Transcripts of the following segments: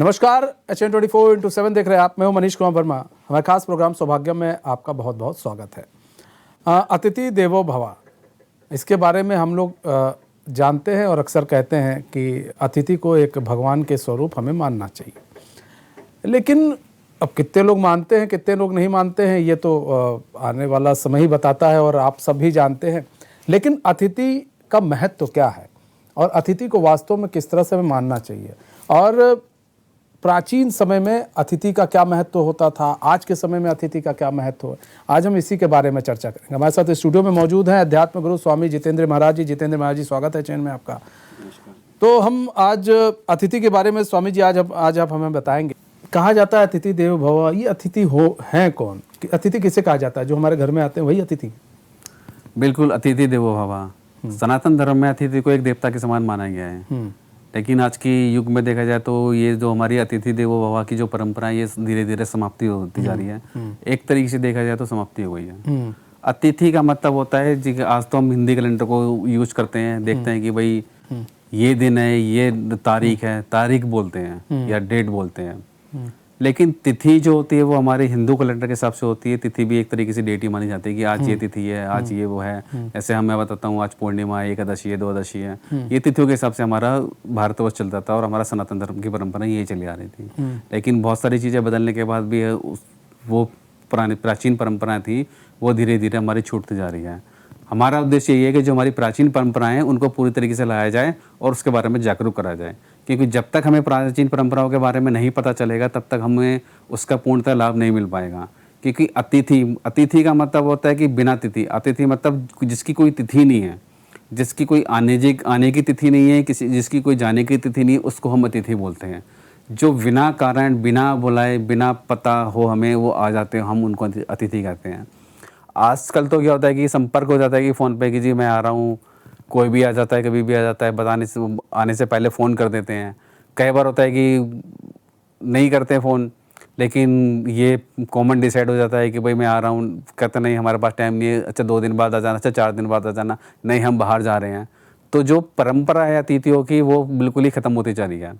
नमस्कार, HN24/7 देख रहे हैं आप। मैं हूं मनीष कुमार वर्मा। हमारा खास प्रोग्राम सौभाग्य में आपका बहुत बहुत स्वागत है। अतिथि देवो भव, इसके बारे में हम लोग जानते हैं और अक्सर कहते हैं कि अतिथि को एक भगवान के स्वरूप हमें मानना चाहिए। लेकिन अब कितने लोग मानते हैं, कितने लोग नहीं मानते हैं, ये तो आने वाला समय ही बताता है और आप सब भी जानते हैं। लेकिन अतिथि का महत्व क्या है और अतिथि को वास्तव में किस तरह से हमें मानना चाहिए, और प्राचीन समय में अतिथि का क्या महत्व होता था, आज के समय में अतिथि का क्या महत्व है, आज हम इसी के बारे में चर्चा करेंगे। हमारे साथ स्टूडियो में मौजूद हैं अध्यात्म गुरु स्वामी जितेंद्र महाराज जी। जितेंद्र महाराज जी, स्वागत है चैन में आपका। तो हम आज अतिथि के बारे में स्वामी जी आज आप हमें बताएंगे। कहा जाता है अतिथि देवो भव, ये अतिथि हैं कौन? अतिथि किसे कहा जाता है? जो हमारे घर में आते हैं वही अतिथि? बिल्कुल, अतिथि देवो भव। सनातन धर्म में अतिथि को एक देवता के समान माना गया है। लेकिन आज की युग में देखा जाए तो ये जो हमारी अतिथि देवो भव की जो परंपरा है, ये धीरे धीरे समाप्ति होती जा रही है। एक तरीके से देखा जाए तो समाप्ति हो गई है। अतिथि का मतलब होता है जी, आज तो हम हिंदी कैलेंडर को यूज करते हैं, देखते हैं कि भाई ये दिन है, ये तारीख है, तारीख बोलते हैं या डेट बोलते हैं। लेकिन तिथि जो होती है वो हमारे हिंदू कैलेंडर के हिसाब से होती है। तिथि भी एक तरीके से डेट ही मानी जाती है कि आज ये तिथि है, आज ये वो है। ऐसे मैं बताता हूँ, आज पूर्णिमा है, एकादशी है, द्वादशी है। ये तिथियों के हिसाब से हमारा भारतवर्ष चलता था और हमारा सनातन धर्म की परंपरा यही चली आ रही थी। लेकिन बहुत सारी चीज़ें बदलने के बाद भी वो पुरानी प्राचीन परंपराएं थी, वो धीरे धीरे हमारी छूटती जा रही है। हमारा उद्देश्य ये है कि जो हमारी प्राचीन परंपराएं हैं उनको पूरी तरीके से लाया जाए और उसके बारे में जागरूक करा जाए, क्योंकि जब तक हमें प्राचीन परंपराओं के बारे में नहीं पता चलेगा तब तक हमें उसका पूर्णतः लाभ नहीं मिल पाएगा। क्योंकि अतिथि का मतलब होता है कि बिना तिथि। अतिथि मतलब जिसकी कोई तिथि नहीं है, जिसकी कोई आने की तिथि नहीं है, जिसकी कोई जाने की तिथि नहीं है, उसको हम अतिथि बोलते हैं। जो बिना कारण, बिना बुलाए, बिना पता हो हमें वो आ जाते हैं, हम उनको अतिथि कहते हैं। आजकल तो क्या होता है कि संपर्क हो जाता है कि फ़ोन पे कि जी मैं आ रहा हूँ, कोई भी आ जाता है, कभी भी आ जाता है, आने से पहले फ़ोन कर देते हैं। कई बार होता है कि नहीं करते फ़ोन, लेकिन ये कॉमन डिसाइड हो जाता है कि भाई मैं आ रहा हूँ, कहते नहीं हमारे पास टाइम नहीं है, अच्छा 2 दिन बाद आ जाना, अच्छा 4 दिन बाद आ जाना, नहीं हम बाहर जा रहे हैं। तो जो परंपरा है अतिथियों की वो बिल्कुल ही ख़त्म होती जा रही है।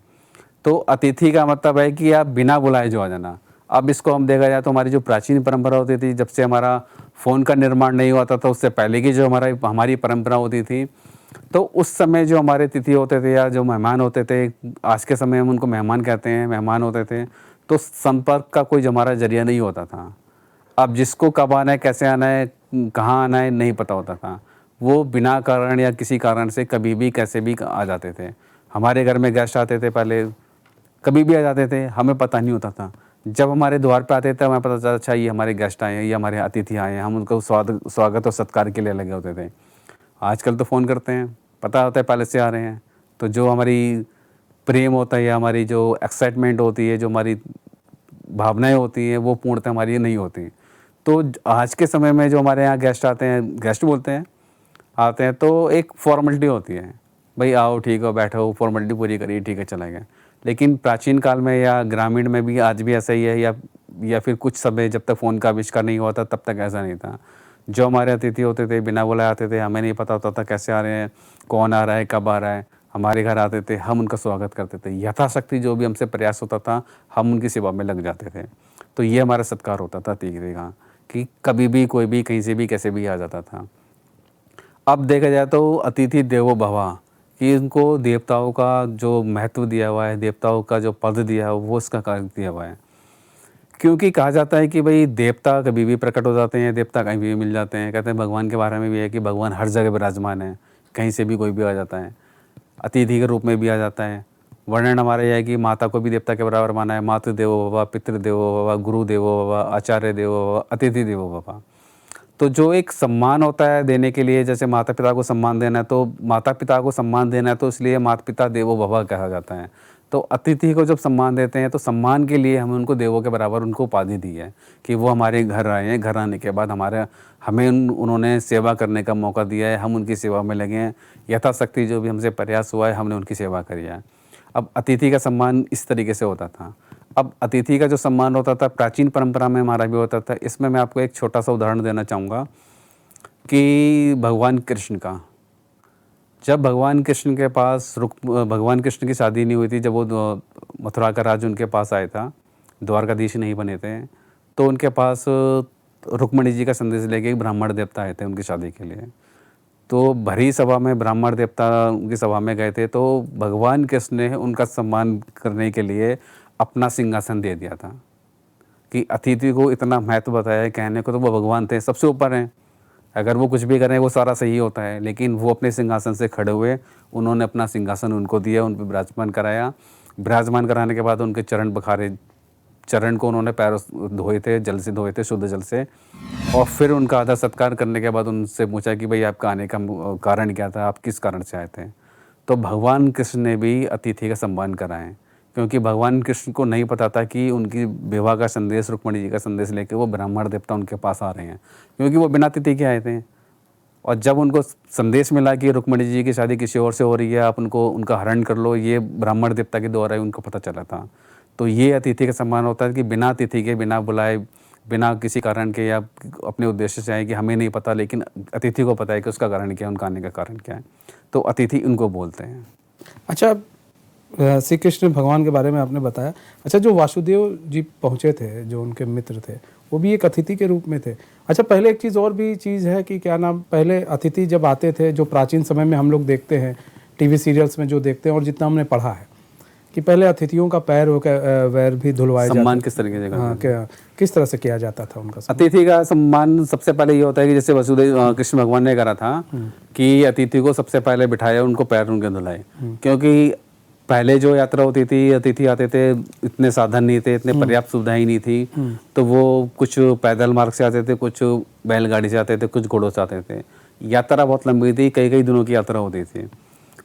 तो अतिथि का मतलब है कि आप बिना बुलाए जो आ जाना। अब इसको हम देखा जाए तो हमारी जो प्राचीन परंपरा होती थी, जब से हमारा फ़ोन का निर्माण नहीं हुआ था, उससे पहले की जो हमारी परंपरा होती थी, तो उस समय जो हमारे अतिथि होते थे या जो मेहमान होते थे, आज के समय हम उनको मेहमान कहते हैं, मेहमान होते थे, तो संपर्क का कोई हमारा जरिया नहीं होता था। अब जिसको कब आना है, कैसे आना है, कहाँ आना है, नहीं पता होता था। वो बिना कारण या किसी कारण से कभी भी कैसे भी आ जाते थे। हमारे घर में गेस्ट आते थे, पहले कभी भी आ जाते थे, हमें पता नहीं होता था। जब हमारे द्वार पे आते थे हमें पता चला अच्छा ये हमारे गेस्ट आए हैं, ये हमारे अतिथि आए हैं, हम उनको स्वागत और सत्कार के लिए लगे होते थे। आजकल तो फ़ोन करते हैं, पता होता है पहले से आ रहे हैं। तो जो हमारी प्रेम होता है या हमारी जो एक्साइटमेंट होती है, जो हमारी भावनाएं होती हैं, वो पूर्णतः हमारी नहीं होती। तो आज के समय में जो हमारे यहाँ गेस्ट आते हैं, गेस्ट बोलते हैं, आते हैं तो एक फॉर्मेलिटी होती है, भाई आओ, ठीक हो, बैठो, फॉर्मेलिटी पूरी करिए, ठीक है, चला गया। लेकिन प्राचीन काल में या ग्रामीण में भी आज भी ऐसा ही है, या फिर कुछ समय जब तक फ़ोन का आविष्कार नहीं हुआ था तब तक ऐसा नहीं था। जो हमारे अतिथि होते थे बिना बुलाए आते थे, हमें नहीं पता होता था कैसे आ रहे हैं, कौन आ रहा है, कब आ रहा है। हमारे घर आते थे, हम उनका स्वागत करते थे, यथाशक्ति जो भी हमसे प्रयास होता था हम उनकी सेवा में लग जाते थे। तो ये हमारा सत्कार होता था अतिथि का, कि कभी भी कोई भी कहीं से भी कैसे भी आ जाता था। अब देखा जाए तो अतिथि देवो भव कि इनको देवताओं का जो महत्व दिया हुआ है, देवताओं का जो पद दिया है, वो इसका कार्य दिया हुआ है। क्योंकि कहा जाता है कि भाई देवता कभी भी प्रकट हो जाते हैं, देवता कहीं भी मिल जाते हैं। कहते हैं भगवान के बारे में भी है कि भगवान हर जगह विराजमान है, कहीं से भी कोई भी आ जाता है, अतिथि के रूप में भी आ जाता है। वर्णन हमारा यह है कि माता को भी देवता के बराबर माना है। मातृ देवो भव, पितृ देवो भव, गुरु देवो भव, आचार्य देवो भव, अतिथि देवो भव। तो जो एक सम्मान होता है देने के लिए, जैसे माता पिता को सम्मान देना है, तो माता पिता को सम्मान देना है तो इसलिए माता पिता देवो भव कहा जाता है। तो अतिथि को जब सम्मान देते हैं तो सम्मान के लिए हमें उनको देवों के बराबर उनको उपाधि दी है कि वो हमारे घर आए हैं, घर आने के बाद हमें उन्होंने सेवा करने का मौका दिया है, हम उनकी सेवा में लगे हैं। यथाशक्ति जो भी हमसे प्रयास हुआ है हमने उनकी सेवा करी है। अब अतिथि का सम्मान इस तरीके से होता था। अब अतिथि का जो सम्मान होता था प्राचीन परंपरा में हमारा भी होता था। इसमें मैं आपको एक छोटा सा उदाहरण देना चाहूँगा कि भगवान कृष्ण का, जब भगवान कृष्ण के पास भगवान कृष्ण की शादी नहीं हुई थी, जब वो मथुरा का राज उनके पास आया था, द्वारकाधीश नहीं बने थे, तो उनके पास रुक्मणी जी का संदेश लेके एक ब्राह्मण देवता आए थे उनकी शादी के लिए। तो भरी सभा में ब्राह्मण देवता उनकी सभा में गए थे, तो भगवान कृष्ण ने उनका सम्मान करने के लिए अपना सिंहासन दे दिया था कि अतिथि को इतना महत्व बताया है। कहने को तो वो भगवान थे, सबसे ऊपर हैं, अगर वो कुछ भी करें वो सारा सही होता है, लेकिन वो अपने सिंहासन से खड़े हुए, उन्होंने अपना सिंहासन उनको दिया, उन पर विराजमान कराया। विराजमान कराने के बाद उनके चरण बखारे, चरण को उन्होंने पैरों धोए थे, जल से धोए थे, शुद्ध जल से, और फिर उनका आदर सत्कार करने के बाद उनसे पूछा कि भाई आपका आने का कारण क्या था, आप किस कारण से आए थे। तो भगवान कृष्ण ने भी अतिथि का सम्मान करा है, क्योंकि भगवान कृष्ण को नहीं पता था कि उनकी विवाह का संदेश, रुक्मणी जी का संदेश लेके वो ब्राह्मण देवता उनके पास आ रहे हैं, क्योंकि वो बिना अतिथि के आए थे। और जब उनको संदेश मिला कि रुक्मणी जी की शादी किसी और से हो रही है, आप उनका हरण कर लो, ये ब्राह्मण देवता के द्वारा ही उनको पता चला था। तो ये अतिथि का सम्मान होता है कि बिना अतिथि के, बिना बुलाए, बिना किसी कारण के या अपने उद्देश्य से आए कि हमें नहीं पता, लेकिन अतिथि को पता है कि उसका कारण क्या है, उनका आने का कारण क्या है, तो अतिथि उनको बोलते हैं। अच्छा, श्री कृष्ण भगवान के बारे में आपने बताया। अच्छा, जो वासुदेव जी पहुँचे थे, जो उनके मित्र थे, वो भी एक अतिथि के रूप में थे। अच्छा, पहले एक चीज़ और भी चीज़ है कि क्या नाम, पहले अतिथि जब आते थे, जो प्राचीन समय में हम लोग देखते हैं टीवी सीरियल्स में जो देखते हैं और जितना हमने पढ़ा है कि पहले अतिथियों का पैर वैर भी धुलवाए जाते। सम्मान किस तरीके से? हाँ, क्या किस तरह से किया जाता था उनका सम्मान? अतिथि का सम्मान सबसे पहले ये होता है कि जैसे वसुदेव कृष्ण भगवान ने करा था कि अतिथि को सबसे पहले बिठाया, उनको पैर उनके धुलाए, क्योंकि पहले जो यात्रा होती थी, अतिथि आते थे, इतने साधन नहीं थे, इतने पर्याप्त सुविधाएं नहीं थी, तो वो कुछ पैदल मार्ग से आते थे, कुछ बैलगाड़ी से आते थे, कुछ घोड़ों से आते थे। यात्रा बहुत लंबी थी, कई कई दिनों की यात्रा होती थी,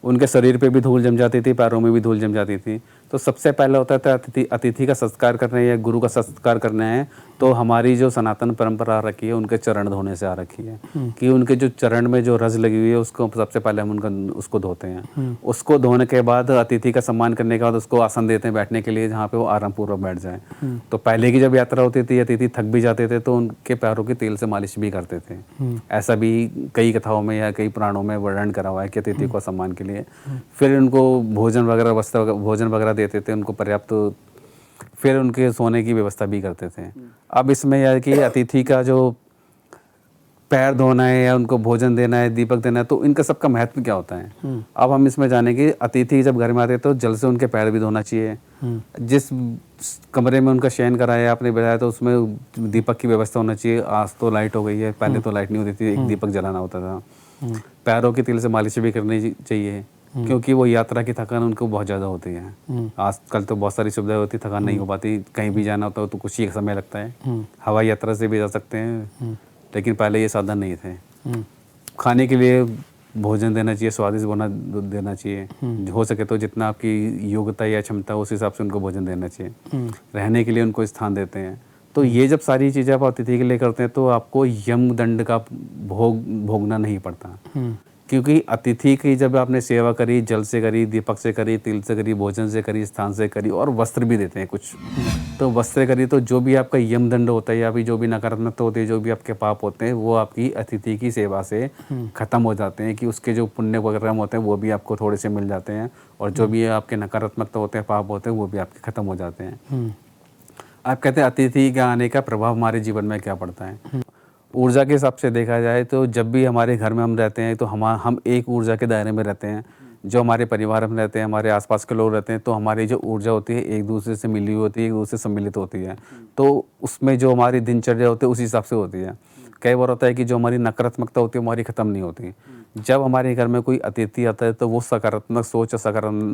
उनके शरीर पे भी धूल जम जाती थी, पैरों में भी धूल जम जाती थी। तो सबसे पहले होता था अतिथि का सत्कार करना है या गुरु का सत्कार करना है, तो हमारी जो सनातन परंपरा रखी है, उनके चरण धोने से आ रखी है कि उनके जो चरण में जो रज लगी हुई है, उसको सबसे पहले हम उसको धोते हैं। उसको धोने के बाद अतिथि का सम्मान करने के बाद उसको आसन देते हैं बैठने के लिए, जहाँ पे वो आराम पूर्वक बैठ जाए। तो पहले की जब यात्रा होती थी, अतिथि थक भी जाते थे, तो उनके पैरों के तेल से मालिश भी करते थे। ऐसा भी कई कथाओं में या कई पुराणों में वर्णन करा हुआ है कि अतिथि को सम्मान के लिए फिर उनको भोजन वगैरह, भोजन वगैरह देते थे, उनको पर्याप्त, फिर उनके सोने की व्यवस्था भी करते थे। अब इसमें यह है कि अतिथि का जो पैर धोना है या उनको भोजन देना है, दीपक देना है, तो इनका सबका महत्व क्या होता है। अब हम इसमें जानेंगे, अतिथि जब घर में आते हैं तो जल से उनके पैर भी धोना चाहिए। जिस कमरे में उनका शयन कराया आपने बताया, तो उसमें दीपक की व्यवस्था होना चाहिए। आज तो लाइट हो गई है, पहले तो लाइट नहीं होती थी, एक दीपक जलाना होता था। पैरों के तेल से मालिश भी करनी चाहिए, क्योंकि वो यात्रा की थकान उनको बहुत ज़्यादा होती है। आजकल तो बहुत सारी सुविधाएं होती, थकान नहीं हो पाती, कहीं भी जाना होता है तो कुछ ही समय लगता है। हवाई यात्रा से भी जा सकते हैं, लेकिन पहले ये साधन नहीं थे। खाने के लिए भोजन देना चाहिए, स्वादिष्ट बना देना चाहिए, हो सके तो जितना आपकी योग्यता या क्षमता उस हिसाब से उनको भोजन देना चाहिए। रहने के लिए उनको स्थान देते हैं। तो ये जब सारी चीज़ें आप अतिथि के लिए करते हैं, तो आपको यम दंड का भोगना नहीं पड़ता, क्योंकि अतिथि की जब आपने सेवा करी, जल से करी, दीपक से करी, तिल से करी, भोजन से करी, स्थान से करी, और वस्त्र भी देते हैं कुछ, तो वस्त्र करी, तो जो भी आपका यम दंड होता है या भी जो भी नकारात्मकता होती है, जो भी आपके पाप होते हैं, वो आपकी अतिथि की सेवा से खत्म हो जाते हैं, कि उसके जो पुण्य वगैरह होते हैं वो भी आपको थोड़े से मिल जाते हैं, और जो भी आपके नकारात्मकता होते हैं, पाप होते हैं, वो भी आपके खत्म हो जाते हैं। आप कहते हैं अतिथि के आने का प्रभाव हमारे जीवन में क्या पड़ता है। ऊर्जा के हिसाब से देखा जाए तो जब भी हमारे घर में हम रहते हैं, तो हम एक ऊर्जा के दायरे में रहते हैं। जो हमारे परिवार में रहते हैं, हमारे आसपास के लोग रहते हैं, तो हमारी जो ऊर्जा होती है एक दूसरे से मिली हुई होती है, एक दूसरे से सम्मिलित होती है। तो उसमें जो हमारी दिनचर्या होती है उसी हिसाब से होती है। कई बार होता है कि जो हमारी नकारात्मकता होती है हमारी ख़त्म नहीं होती। जब हमारे घर में कोई अतिथि आता है तो वो सकारात्मक सोच और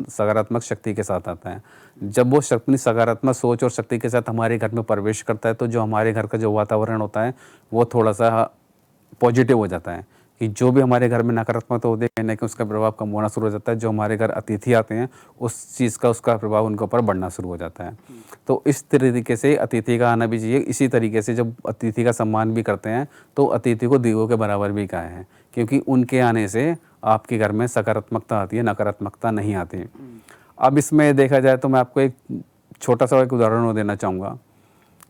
सकारात्मक शक्ति के साथ आता है। जब वो अपनी सकारात्मक सोच और शक्ति के साथ हमारे घर में प्रवेश करता है, तो जो हमारे घर का जो वातावरण होता है वो थोड़ा सा पॉजिटिव हो जाता है, कि जो भी हमारे घर में नकारात्मकता होती है कहीं ना कहीं उसका प्रभाव कम होना शुरू हो जाता है। जो हमारे घर अतिथि आते हैं उस चीज़ का उसका प्रभाव उनके ऊपर बढ़ना शुरू हो जाता है। तो इस तरीके से अतिथि का आना भी चाहिए। इसी तरीके से जब अतिथि का सम्मान भी करते हैं तो अतिथि को दीवों के बराबर भी कहा है, क्योंकि उनके आने से आपके घर में सकारात्मकता आती है, नकारात्मकता नहीं आती। अब इसमें देखा जाए तो मैं आपको एक छोटा सा एक उदाहरण देना चाहूँगा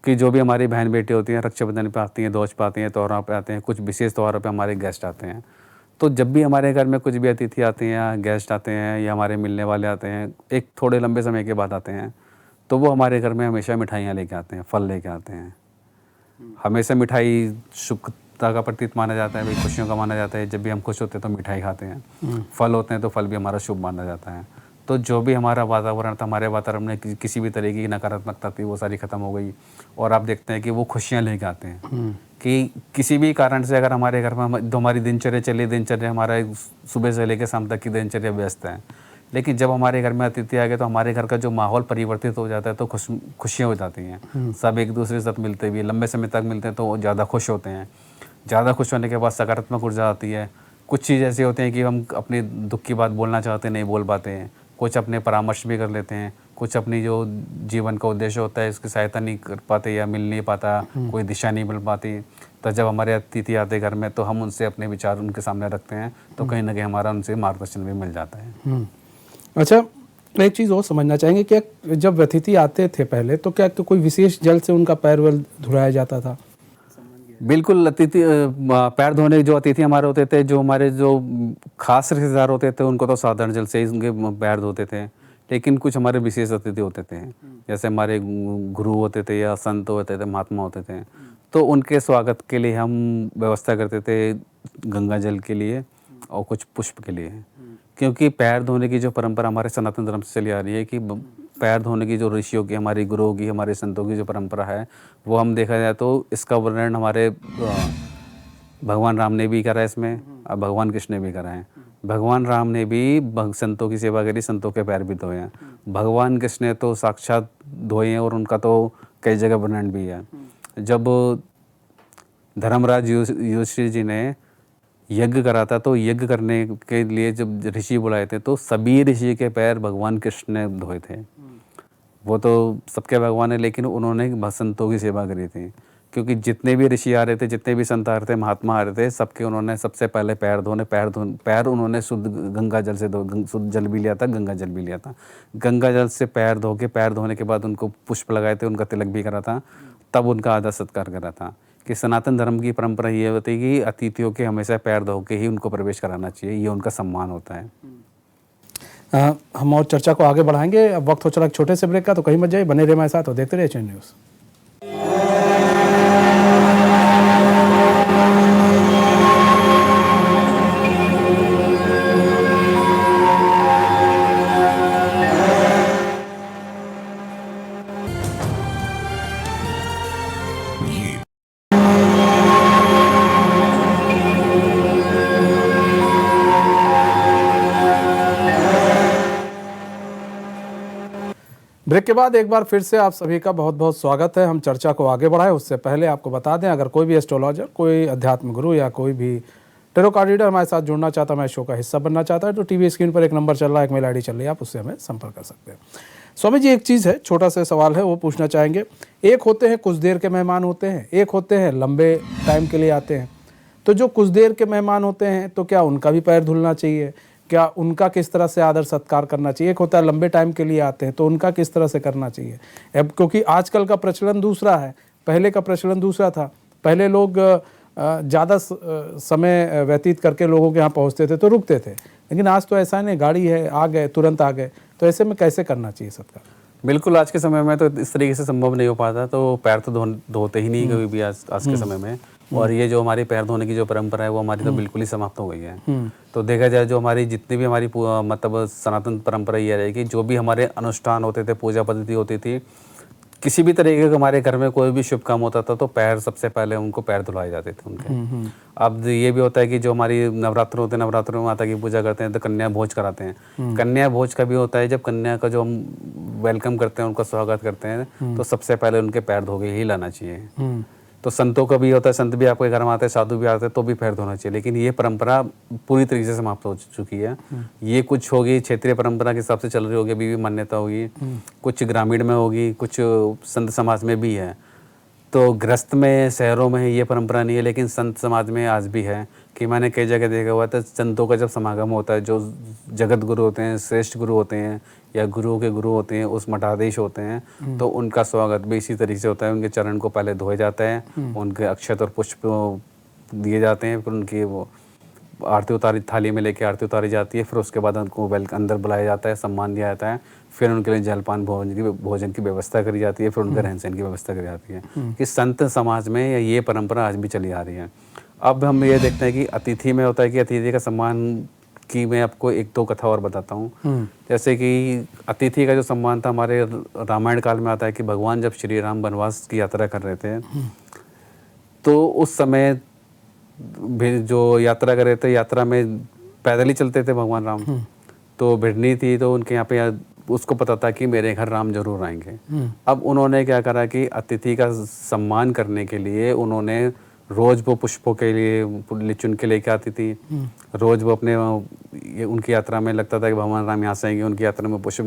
कि जो भी हमारी बहन बेटी होती हैं रक्षाबंधन पे आती हैं, ध्वज पे आती हैं, त्योहारों पे आते हैं, कुछ विशेष त्योहारों पे हमारे गेस्ट आते हैं, तो जब भी हमारे घर में कुछ भी अतिथि आते हैं या गेस्ट आते हैं या हमारे मिलने वाले आते हैं, एक थोड़े लंबे समय के बाद आते हैं, तो वो हमारे घर में हमेशा मिठाइयाँ लेके आते हैं, फल लेके आते हैं। हमेशा मिठाई शुभता का प्रतीक माना जाता है, भाई खुशियों का माना जाता है। जब भी हम खुश होते हैं तो मिठाई खाते हैं, फल होते हैं तो फल भी हमारा शुभ माना जाता है। तो जो भी हमारा वातावरण था, हमारे वातावरण में किसी भी तरह की नकारात्मकता थी, वो सारी ख़त्म हो गई। और आप देखते हैं कि वो खुशियाँ लेके आते हैं कि किसी भी कारण से अगर हमारे घर में जो हमारी दिनचर्या चली, दिनचर्या हमारा सुबह से लेकर शाम तक की दिनचर्या व्यस्त है, लेकिन जब हमारे घर में अतिथि आ गए तो हमारे घर का जो माहौल परिवर्तित हो जाता है, तो खुशियाँ हो जाती हैं। सब एक दूसरे के साथ मिलते हुए लंबे समय तक मिलते हैं तो ज़्यादा खुश होते हैं। ज़्यादा खुश होने के बाद सकारात्मक ऊर्जा आती है। कुछ चीज़ ऐसी होती हैं कि हम अपने दुख की बात बोलना चाहते हैं, नहीं बोल पाते हैं। कुछ अपने परामर्श भी कर लेते हैं, कुछ अपनी जो जीवन का उद्देश्य होता है इसकी सहायता नहीं कर पाते या मिल नहीं पाता, कोई दिशा नहीं मिल पाती। तो जब हमारे अतिथि आते घर में तो हम उनसे अपने विचार उनके सामने रखते हैं, तो कहीं ना कहीं हमारा उनसे मार्गदर्शन भी मिल जाता है। अच्छा, एक चीज़ और समझना चाहेंगे, क्या जब अतिथि आते थे पहले तो क्या तो कोई विशेष जल से उनका पैर वैर धुलाया जाता था? बिल्कुल, अतिथि पैर धोने जो अतिथि हमारे होते थे, जो हमारे जो खास रिश्तेदार होते थे, उनको तो साधारण जल से ही उनके पैर धोते थे। लेकिन कुछ हमारे विशेष अतिथि होते थे, जैसे हमारे गुरु होते थे या संत होते थे, महात्मा होते थे, तो उनके स्वागत के लिए हम व्यवस्था करते थे गंगा जल के लिए और कुछ पुष्प के लिए। क्योंकि पैर धोने की जो परंपरा हमारे सनातन धर्म से चली आ रही है कि पैर धोने की जो ऋषियों की, हमारे गुरुओं की, हमारे संतों की जो परंपरा है, वो हम देखा जाए तो इसका वर्णन हमारे भगवान राम ने भी करा है इसमें, और भगवान कृष्ण ने भी करा है। भगवान राम ने भी संतों की सेवा करी, संतों के पैर भी धोए हैं। भगवान कृष्ण ने तो साक्षात धोए हैं और उनका तो कई जगह वर्णन भी है। जब धर्मराज युधिष्ठिर जी ने यज्ञ करा था, तो यज्ञ करने के लिए जब ऋषि बुलाए थे तो सभी ऋषि के पैर भगवान कृष्ण ने धोए थे। वो तो सबके भगवान है, लेकिन उन्होंने संतों की सेवा करी थी। क्योंकि जितने भी ऋषि आ रहे थे, जितने भी संत आ रहे थे, महात्मा आ रहे थे, सबके उन्होंने सबसे पहले पैर उन्होंने शुद्ध गंगा जल से शुद्ध जल भी लिया था, गंगा जल भी लिया था। गंगा जल से पैर धो के, पैर धोने के बाद उनको पुष्प लगाए थे, उनका तिलक भी करा था, तब उनका आदर सत्कार करा था। कि सनातन धर्म की परंपरा ये होती है कि अतिथियों के हमेशा पैर धो के ही उनको प्रवेश कराना चाहिए, ये उनका सम्मान होता है। हम और चर्चा को आगे बढ़ाएंगे। अब वक्त हो चला छोटे से ब्रेक का, तो कहीं मत जाइए, बने रहिए हमारे साथ और देखते रहिए एचएन न्यूज़। ब्रेक के बाद एक बार फिर से आप सभी का बहुत बहुत स्वागत है। हम चर्चा को आगे बढ़ाएं उससे पहले आपको बता दें, अगर कोई भी एस्ट्रोलॉजर, कोई अध्यात्म गुरु या कोई भी टेरो कार्ड रीडर हमारे साथ जुड़ना चाहता है, हमारे शो का हिस्सा बनना चाहता है, तो टीवी स्क्रीन पर एक नंबर चल रहा है, एक मेल आईडी चल रही है, आप उससे हमें संपर्क कर सकते हैं। स्वामी जी, एक चीज़ है, छोटा सा सवाल है, वो पूछना चाहेंगे। एक होते हैं कुछ देर के मेहमान होते हैं, एक होते हैं लंबे टाइम के लिए आते हैं। तो जो कुछ देर के मेहमान होते हैं, तो क्या उनका भी पैर धुलना चाहिए? क्या उनका किस तरह से आदर सत्कार करना चाहिए? एक होता है लंबे टाइम के लिए आते हैं, तो उनका किस तरह से करना चाहिए? अब क्योंकि आजकल का प्रचलन दूसरा है, पहले का प्रचलन दूसरा था। पहले लोग ज़्यादा समय व्यतीत करके लोगों के यहाँ पहुँचते थे तो रुकते थे, लेकिन आज तो ऐसा नहीं, गाड़ी है, आ गए, तुरंत आ गए। तो ऐसे में कैसे करना चाहिए सत्कार? बिल्कुल, आज के समय में तो इस तरीके से संभव नहीं हो पाता, तो पैर तो धोते ही नहीं कभी भी आज के समय में। और ये जो हमारी पैर धोने की जो परंपरा है, वो हमारी तो बिल्कुल ही समाप्त हो गई है। तो देखा जाए, जो हमारी जितनी भी हमारी मतलब सनातन परंपरा ये रहेगी, जो भी हमारे अनुष्ठान होते थे, पूजा पद्धति होती थी, किसी भी तरीके का हमारे घर में कोई भी शुभ काम होता था, तो पैर सबसे पहले उनको पैर धुलाए जाते थे उनके। अब ये भी होता है कि जो हमारी नवरात्र होते हैं, नवरात्रों में माता की पूजा करते हैं, तो कन्या भोज कराते हैं। कन्या भोज का भी होता है, जब कन्या का जो हम वेलकम करते हैं, उनका स्वागत करते हैं, तो सबसे पहले उनके पैर धो के ही लाना चाहिए। तो संतों का भी होता है, संत भी आपके घर में आते हैं, साधु भी आते हैं, तो भी पैर धोना चाहिए। लेकिन ये परंपरा पूरी तरीके से समाप्त हो चुकी है। ये कुछ होगी क्षेत्रीय परंपरा के हिसाब से चल रही होगी, अभी भी मान्यता होगी, कुछ ग्रामीण में होगी, कुछ संत समाज में भी है। तो गृहस्थ में, शहरों में ये परंपरा नहीं है, लेकिन संत समाज में आज भी है। कि मैंने कई जगह देखा हुआ था, संतों का जब समागम होता है, जो जगत गुरु होते हैं, श्रेष्ठ गुरु होते हैं, या गुरुओं के गुरु होते हैं, उस मठाधीश होते हैं, तो उनका स्वागत भी इसी तरीके से होता है। उनके चरण को पहले धोए जाता है, उनके अक्षत और पुष्प दिए जाते हैं, फिर उनकी वो आरती उतारी, थाली में लेके आरती उतारी जाती है, फिर उसके बाद उनको अंदर बुलाया जाता है, सम्मान दिया जाता है, फिर उनके लिए जलपान भोजन की व्यवस्था करी जाती है, फिर उनके रहन सहन की व्यवस्था करी जाती है। कि संत समाज में ये परंपरा आज भी चली आ रही है। अब हम ये देखते हैं कि अतिथि में होता है कि अतिथि का सम्मान की मैं आपको एक दो कथा और बताता हूँ। जैसे कि अतिथि का जो सम्मान था, हमारे रामायण काल में आता है कि भगवान जब श्री राम वनवास की यात्रा कर रहे थे, तो उस समय भी जो यात्रा कर रहे थे, यात्रा में पैदल ही चलते थे भगवान राम। तो भिड़नी थी, तो उनके यहाँ पे उसको पता था कि मेरे घर राम जरूर आएंगे। अब उन्होंने क्या करा कि अतिथि का सम्मान करने के लिए उन्होंने रोज वो पुष्पों के लिए चुन के लेके आती थी। रोज वो अपने उनकी यात्रा में लगता था कि भगवान राम यहाँ से आएंगे, उनकी यात्रा में पुष्प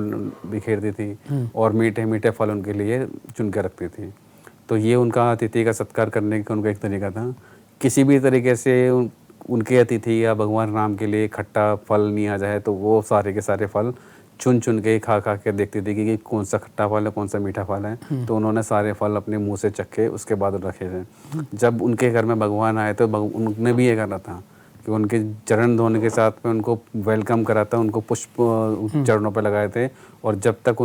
बिखेरती थी और मीठे मीठे फल उनके लिए चुन के रखती थी। तो ये उनका अतिथि का सत्कार करने का उनका एक तरीका था। किसी भी तरीके से उनके अतिथि या भगवान राम के लिए खट्टा फल नहीं आ जाए, तो वो सारे के सारे फल चुन चुन के खा खा के देखती थी कि कौन सा खट्टा फल है, कौन सा मीठा फल है। तो उन्होंने सारे फल अपने मुंह से चखे, उसके बाद रखे थे। जब उनके घर में भगवान आए तो उन्होंने भी ये करना था कि उनके चरण धोने के साथ में उनको वेलकम करा था, उनको पुष्प चरणों पर लगाए थे। और जब तक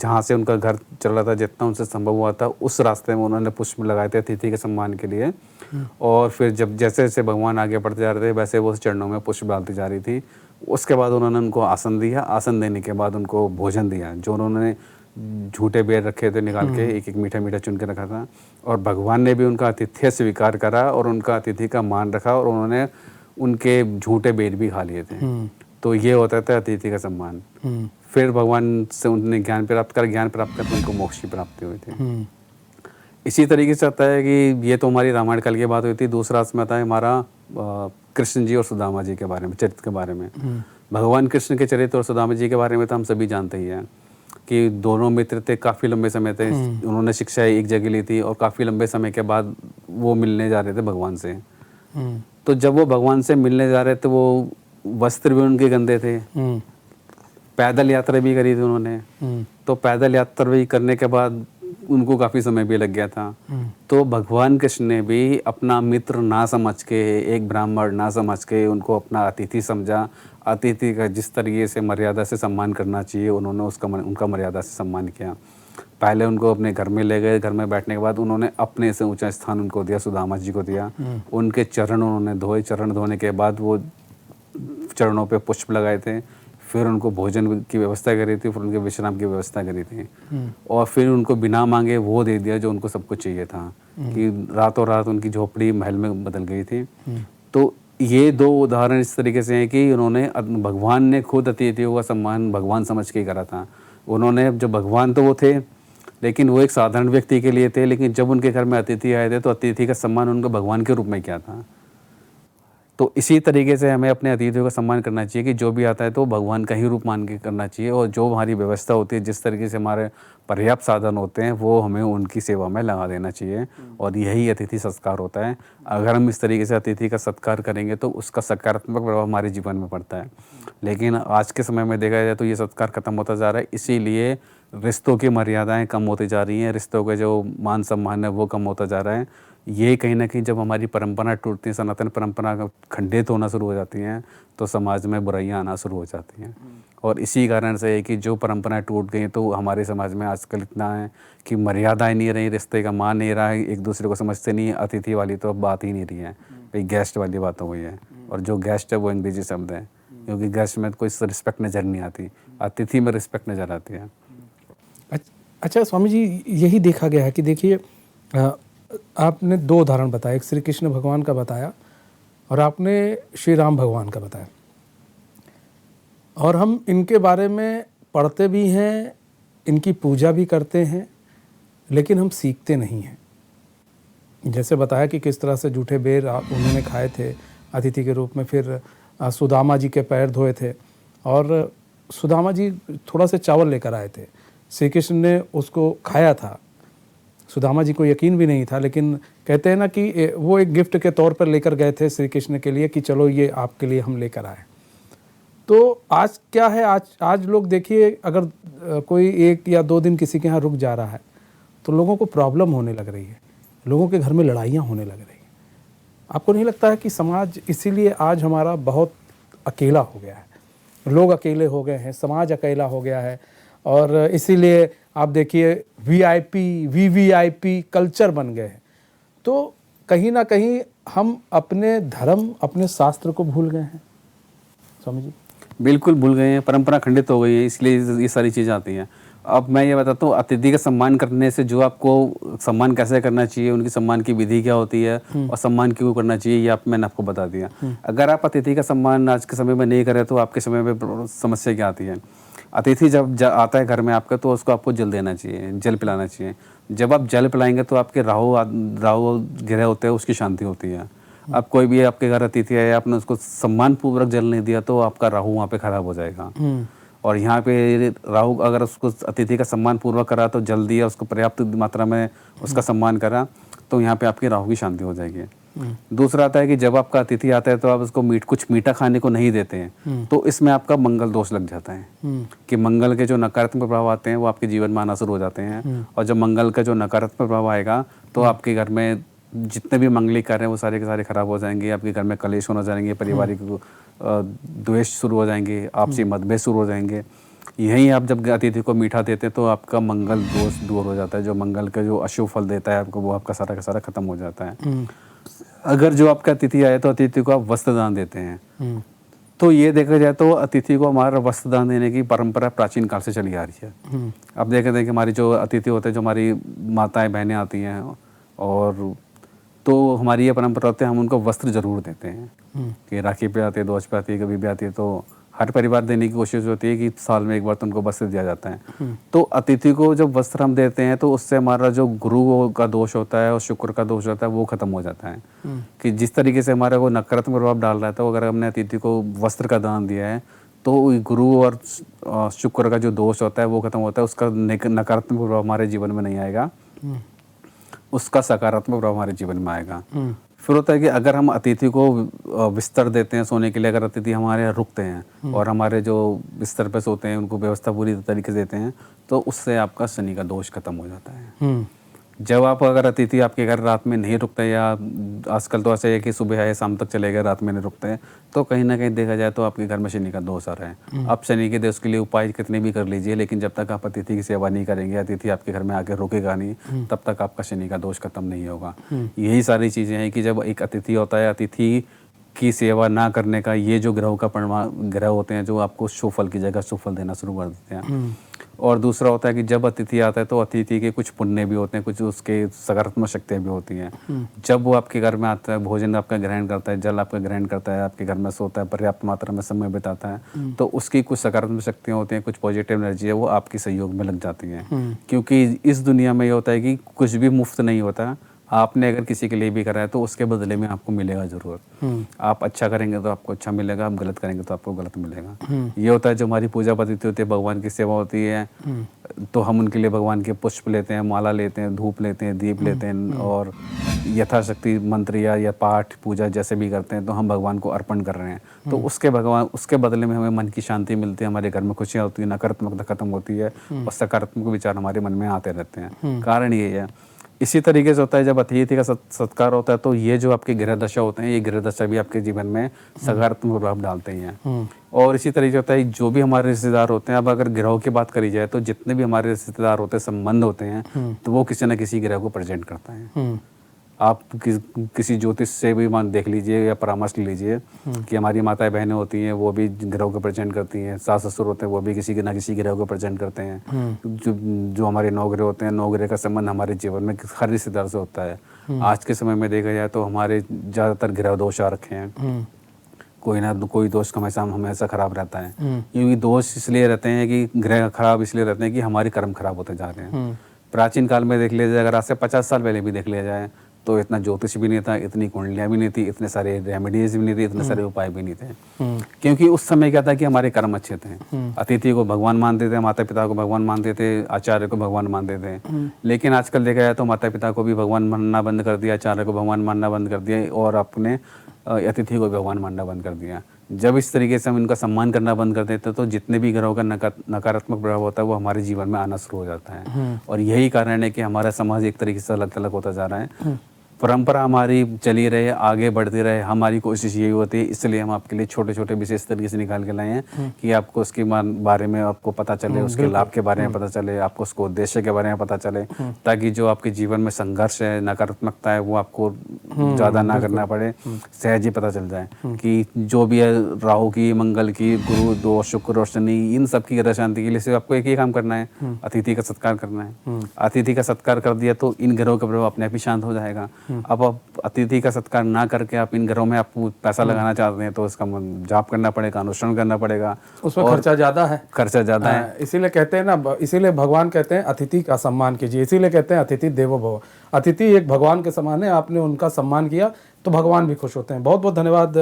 जहाँ से उनका घर चल रहा था, जितना उनसे संभव हुआ था, उस रास्ते में उन्होंने पुष्प लगाए थे अतिथि के सम्मान के लिए। और फिर जब जैसे जैसे भगवान आगे बढ़ते जा रहे थे, वैसे वो चरणों में पुष्प डालती जा रही थी। उसके बाद उन्होंने उनको आसन दिया, आसन देने के बाद उनको भोजन दिया, जो उन्होंने झूठे बेर रखे थे निकाल के, एक एक मीठा मीठा चुन के रखा था। और भगवान ने भी उनका आतिथ्य स्वीकार करा और उनका अतिथि का मान रखा, और उन्होंने उनके झूठे बेर भी खा लिए थे। तो ये होता था अतिथि का सम्मान। फिर भगवान से उन्होंने ज्ञान प्राप्त कर उनको मोक्ष की प्राप्ति हुई थी। इसी तरीके से आता है कि ये तो हमारी रामायण काल की बात हुई थी। दूसरा इसमें आता है हमारा कृष्ण जी और सुदामा जी के बारे में, चरित्र के बारे में। भगवान कृष्ण के चरित्र और सुदामा जी के बारे में तो हम सभी जानते ही हैं कि दोनों मित्र थे, काफ़ी लंबे समय थे। उन्होंने शिक्षा एक जगह ली थी और काफ़ी लंबे समय के बाद वो मिलने जा रहे थे भगवान से। तो जब वो भगवान से मिलने जा रहे थे, वो वस्त्र भी उनके गंदे थे, पैदल यात्रा भी करी थी उन्होंने। तो पैदल यात्रा भी करने के बाद उनको काफ़ी समय भी लग गया था। तो भगवान कृष्ण ने भी अपना मित्र ना समझ के, एक ब्राह्मण ना समझ के, उनको अपना अतिथि समझा। अतिथि का जिस तरीके से मर्यादा से सम्मान करना चाहिए, उन्होंने उनका मर्यादा से सम्मान किया। पहले उनको अपने घर में ले गए, घर में बैठने के बाद उन्होंने अपने से ऊंचा स्थान उनको दिया, सुदामा जी को दिया। उनके चरण उन्होंने धोए, चरण धोने के बाद वो चरणों पे पुष्प लगाए थे। फिर उनको भोजन की व्यवस्था करी थी, फिर उनके विश्राम की व्यवस्था करी थी। और फिर उनको बिना मांगे वो दे दिया जो उनको सब कुछ चाहिए था, कि रातों रात उनकी झोपड़ी महल में बदल गई थी। तो ये दो उदाहरण इस तरीके से हैं कि उन्होंने, भगवान ने खुद अतिथियों का सम्मान भगवान समझ के करा था। उन्होंने, जो भगवान तो वो थे, लेकिन वो एक साधारण व्यक्ति के लिए थे, लेकिन जब उनके घर में अतिथि आए थे तो अतिथि का सम्मान उनको भगवान के रूप में किया था। तो इसी तरीके से हमें अपने अतिथियों का सम्मान करना चाहिए कि जो भी आता है तो भगवान का ही रूप मान के करना चाहिए। और जो हमारी व्यवस्था होती है, जिस तरीके से हमारे पर्याप्त साधन होते हैं, वो हमें उनकी सेवा में लगा देना चाहिए। और यही अतिथि संस्कार होता है। अगर हम इस तरीके से अतिथि का सत्कार करेंगे तो उसका सकारात्मक प्रभाव हमारे जीवन में पड़ता है। लेकिन आज के समय में देखा जाए तो ये सत्कार खत्म होता जा रहा है। इसीलिए रिश्तों की मर्यादाएँ कम होती जा रही हैं, रिश्तों का जो मान सम्मान है वो कम होता जा रहा है। ये कहीं ना कहीं जब हमारी परंपरा टूटती है, सनातन परंपरा खंडित होना शुरू हो जाती हैं, तो समाज में बुराइयां आना शुरू हो जाती हैं। और इसी कारण से है कि जो परंपराएं टूट गई, तो हमारे समाज में आजकल इतना है कि मर्यादाएं नहीं रही, रिश्ते का मान नहीं रहा है, एक दूसरे को समझते नहीं। अतिथि वाली तो अब बात ही नहीं रही है, भाई गेस्ट वाली बात हो गई है। और जो गेस्ट है वो अंग्रेजी शब्द है, क्योंकि गेस्ट में कोई रिस्पेक्ट नज़र नहीं आती, अतिथि में रिस्पेक्ट नज़र आती है। अच्छा स्वामी जी, यही देखा गया है कि देखिए, आपने दो उदाहरण बताए, एक श्री कृष्ण भगवान का बताया और आपने श्री राम भगवान का बताया। और हम इनके बारे में पढ़ते भी हैं, इनकी पूजा भी करते हैं, लेकिन हम सीखते नहीं हैं। जैसे बताया कि किस तरह से जूठे बेर उन्होंने खाए थे अतिथि के रूप में, फिर सुदामा जी के पैर धोए थे और सुदामा जी थोड़ा से चावल लेकर आए थे, श्री कृष्ण ने उसको खाया था। सुदामा जी को यकीन भी नहीं था, लेकिन कहते हैं ना कि वो एक गिफ्ट के तौर पर लेकर गए थे श्री कृष्ण के लिए कि चलो ये आपके लिए हम लेकर आए। तो आज क्या है, आज लोग देखिए, अगर कोई 1 या 2 दिन किसी के यहाँ रुक जा रहा है तो लोगों को प्रॉब्लम होने लग रही है, लोगों के घर में लड़ाइयाँ होने लग रही हैं। आपको नहीं लगता है कि समाज इसीलिए आज हमारा बहुत अकेला हो गया है, लोग अकेले हो गए हैं, समाज अकेला हो गया है, और इसीलिए आप देखिए वीआईपी वीवीआईपी कल्चर बन गए हैं। तो कहीं ना कहीं हम अपने धर्म, अपने शास्त्र को भूल गए हैं स्वामी जी। बिल्कुल भूल गए हैं, परंपरा खंडित हो गई है, इसलिए ये सारी चीज़ें आती हैं। अब मैं ये बताता हूँ, अतिथि का सम्मान करने से जो आपको सम्मान कैसे करना चाहिए, उनकी सम्मान की विधि क्या होती है और सम्मान क्यों करना चाहिए, ये मैंने आपको बता दिया। अगर आप अतिथि का सम्मान आज के समय में नहीं करें तो आपके समय में समस्या क्या आती है। अतिथि जब आता है घर में आपका, तो उसको आपको जल देना चाहिए, जल पिलाना चाहिए। जब आप जल पिलाएंगे तो आपके राहु ग्रह होते हैं, उसकी शांति होती है। अब कोई भी आपके घर अतिथि आया, आपने उसको सम्मान पूर्वक जल नहीं दिया तो आपका राहु वहाँ पे खराब हो जाएगा। और यहाँ पे राहु अगर उसको अतिथि का सम्मान पूर्वक करा, तो जल दिया, उसको पर्याप्त मात्रा में उसका सम्मान करा, तो यहाँ पे आपकी राहु की शांति हो जाएगी। दूसरा आता है कि जब आपका अतिथि आता है तो आप उसको कुछ मीठा खाने को नहीं देते हैं, तो इसमें आपका मंगल दोष लग जाता है कि मंगल के जो नकारात्मक प्रभाव आते हैं वो आपके जीवन में आना शुरू हो जाते हैं। और जब मंगल का जो नकारात्मक प्रभाव आएगा तो आपके घर में जितने भी मंगलिक कार्य हैं वो सारे के सारे खराब हो जाएंगे, आपके घर में कलेश होने जाएंगे, पारिवारिक द्वेष शुरू हो जाएंगे, आपसी मतभेद शुरू हो जाएंगे। यहीं आप जब अतिथि को मीठा देते हैं तो आपका मंगल दोष दूर हो जाता है, जो मंगल का जो अशुभ फल देता है आपको, वो आपका सारा का सारा खत्म हो जाता है। अगर जो आपका अतिथि आए तो अतिथि को आप वस्त्र दान देते हैं, तो ये देखा जाए तो अतिथि को हमारा वस्त्र दान देने की परंपरा प्राचीन काल से चली आ रही है। अब देखते हैं कि हमारी जो अतिथि होते हैं, जो हमारी माताएं बहनें आती हैं, और तो हमारी ये परंपरा होती है हम उनको वस्त्र जरूर देते हैं कि राखी पे आती है, दोष पे आती है, कभी भी आती है, तो हर परिवार देने की कोशिश होती है कि साल में एक बार तो उनको वस्त्र दिया जाता है। तो अतिथि को जब वस्त्र हम देते हैं तो उससे हमारा जो गुरु का दोष होता है और शुक्र का दोष होता है वो खत्म हो जाता है। कि जिस तरीके से हमारा को नकारात्मक प्रभाव डाल रहा था, तो अगर हमने अतिथि को वस्त्र का दान दिया है तो गुरु और शुक्र का जो दोष होता है वो खत्म होता है, उसका नकारात्मक प्रभाव हमारे जीवन में नहीं आएगा, उसका सकारात्मक प्रभाव हमारे जीवन में आएगा। फिर होता है कि अगर हम अतिथि को बिस्तर देते हैं सोने के लिए, अगर अतिथि हमारे यहाँ रुकते हैं और हमारे जो बिस्तर पे सोते हैं उनको व्यवस्था पूरी तरीके से देते हैं, तो उससे आपका शनि का दोष खत्म हो जाता है। जब आप अगर अतिथि आपके घर रात में नहीं रुकते, या आजकल तो ऐसा है कि सुबह आए शाम तक चले गए, रात में नहीं रुकते हैं, तो कहीं ना कहीं देखा जाए तो आपके घर में शनि का दोष आ रहा है। आप शनि के दोष के लिए उपाय कितने भी कर लीजिए, लेकिन जब तक आप अतिथि की सेवा नहीं करेंगे, अतिथि आपके घर में आके रुकेगा नहीं, तब तक आपका शनि का दोष खत्म नहीं होगा। यही सारी चीज़ें हैं कि जब एक अतिथि होता है, अतिथि की सेवा ना करने का ये जो ग्रह होते हैं जो आपको शुभ फल की जगह शुभ फल देना शुरू कर देते हैं। और दूसरा होता है कि जब अतिथि आता है तो अतिथि के कुछ पुण्य भी होते हैं, कुछ उसके सकारात्मक शक्तियाँ भी होती हैं। जब वो आपके घर में आता है, भोजन आपका ग्रहण करता है, जल आपका ग्रहण करता है, आपके घर में सोता है, पर्याप्त मात्रा में समय बिताता है, तो उसकी कुछ सकारात्मक शक्तियाँ होती हैं, कुछ पॉजिटिव एनर्जी है वो आपके सहयोग में लग जाती है। क्योंकि इस दुनिया में ये होता है कि कुछ भी मुफ्त नहीं होता। आपने अगर किसी के लिए भी करा है तो उसके बदले में आपको मिलेगा जरूर। आप अच्छा करेंगे तो आपको अच्छा मिलेगा, आप गलत करेंगे तो आपको गलत मिलेगा। ये होता है जो हमारी पूजा पद्धति होती है, भगवान की सेवा होती है, तो हम उनके लिए भगवान के पुष्प लेते हैं, माला लेते हैं, धूप लेते हैं, दीप लेते हैं, और यथाशक्ति मंत्र या पाठ पूजा जैसे भी करते हैं तो हम भगवान को अर्पण कर रहे हैं। तो उसके बदले में हमें मन की शांति मिलती है, हमारे घर में खुशियाँ होती है, नकारात्मकता खत्म होती है और सकारात्मक विचार हमारे मन में आते रहते हैं। कारण ये है। इसी तरीके से होता है जब अतिथि का सत्कार होता है तो ये जो आपके ग्रह दशा होते हैं, ये ग्रह दशा भी आपके जीवन में सकारात्मक प्रभाव डालते हैं। और इसी तरीके से होता है जो भी हमारे रिश्तेदार होते हैं, अब अगर ग्रहों की बात करी जाए तो जितने भी हमारे रिश्तेदार होते हैं, संबंध होते हैं, तो वो किसी न किसी ग्रह को प्रेजेंट करता है। आप किसी ज्योतिष से भी मान देख लीजिए या परामर्श ले लीजिए कि हमारी माताएं बहनें होती हैं वो भी ग्रहों को प्रेजेंट करती हैं, सास ससुर होते हैं वो भी किसी न किसी ग्रह को प्रेजेंट करते हैं। जो हमारे 9 ग्रह होते हैं, 9 ग्रह का संबंध हमारे जीवन में हर रिश्तेदार से होता है। आज के समय में देखा जाए तो हमारे ज़्यादातर ग्रह दोष आ रखे हैं, कोई ना कोई दोष हमेशा खराब रहता है। क्योंकि दोष इसलिए रहते हैं कि ग्रह खराब इसलिए रहते हैं कि हमारे कर्म खराब होते जा रहे हैं। प्राचीन काल में देख लिया जाए, अगर आज से 50 साल पहले भी देख लिया जाए तो इतना ज्योतिष भी नहीं था, इतनी कुंडलियाँ भी नहीं थी, इतने सारे रेमेडीज भी नहीं थी, इतने सारे उपाय भी नहीं थे। क्योंकि उस समय क्या था कि हमारे कर्म अच्छे थे। अतिथि को भगवान मानते थे, माता पिता को भगवान मानते थे, आचार्य को भगवान मानते थे। लेकिन आजकल देखा जाए तो माता पिता को भी भगवान मानना बंद कर दिया, आचार्य को भगवान मानना बंद कर दिया और अपने अतिथि को भगवान मानना बंद कर दिया। जब इस तरीके से हम इनका सम्मान करना बंद कर देते तो जितने भी ग्रहों का नकारात्मक प्रभाव होता है वो हमारे जीवन में आना शुरू हो जाता है। और यही कारण है कि हमारा समाज एक तरीके से अलग अलग होता जा रहा है। परंपरा हमारी चली रहे, आगे बढ़ती रहे, हमारी कोशिश यही होती है। इसलिए हम आपके लिए छोटे छोटे विशेष तरीके से निकाल के लाए हैं कि आपको उसके बारे में आपको पता चले, उसके लाभ के बारे में पता चले, आपको उसको उद्देश्य के बारे में पता चले, ताकि जो आपके जीवन में संघर्ष है, नकारात्मकता है, वो आपको ज़्यादा ना करना पड़े, सहज ही पता चल जाए कि जो भी है राहु की, मंगल की, गुरु दोष, शुक्र और शनि, इन सब की ग्रह शांति के लिए सिर्फ आपको एक ही काम करना है, अतिथि का सत्कार करना है। अतिथि का सत्कार कर दिया तो इन ग्रहों का प्रभाव अपने आप ही शांत हो जाएगा। अब आप अतिथि का सत्कार ना करके आप इन घरों में आप पैसा लगाना चाहते हैं तो इसका जाप करना पड़ेगा, अनुष्ठान करना पड़ेगा, उसमें खर्चा ज़्यादा है। खर्चा ज़्यादा है। इसीलिए कहते हैं ना, इसीलिए भगवान कहते हैं अतिथि का सम्मान कीजिए, इसीलिए कहते हैं अतिथि देवो भव। अतिथि एक भगवान के समान है, आपने उनका सम्मान किया तो भगवान भी खुश होते हैं। बहुत बहुत धन्यवाद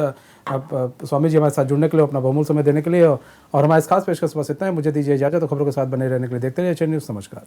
स्वामी जी हमारे साथ जुड़ने के लिए, अपना बहुमूल्य समय देने के लिए। और हमारे इस खास पेशकश बस इतना है। मुझे दीजिए इजाज़त। तो खबरों के साथ बने रहने के लिए देखते रहिए एचएन न्यूज़। नमस्कार।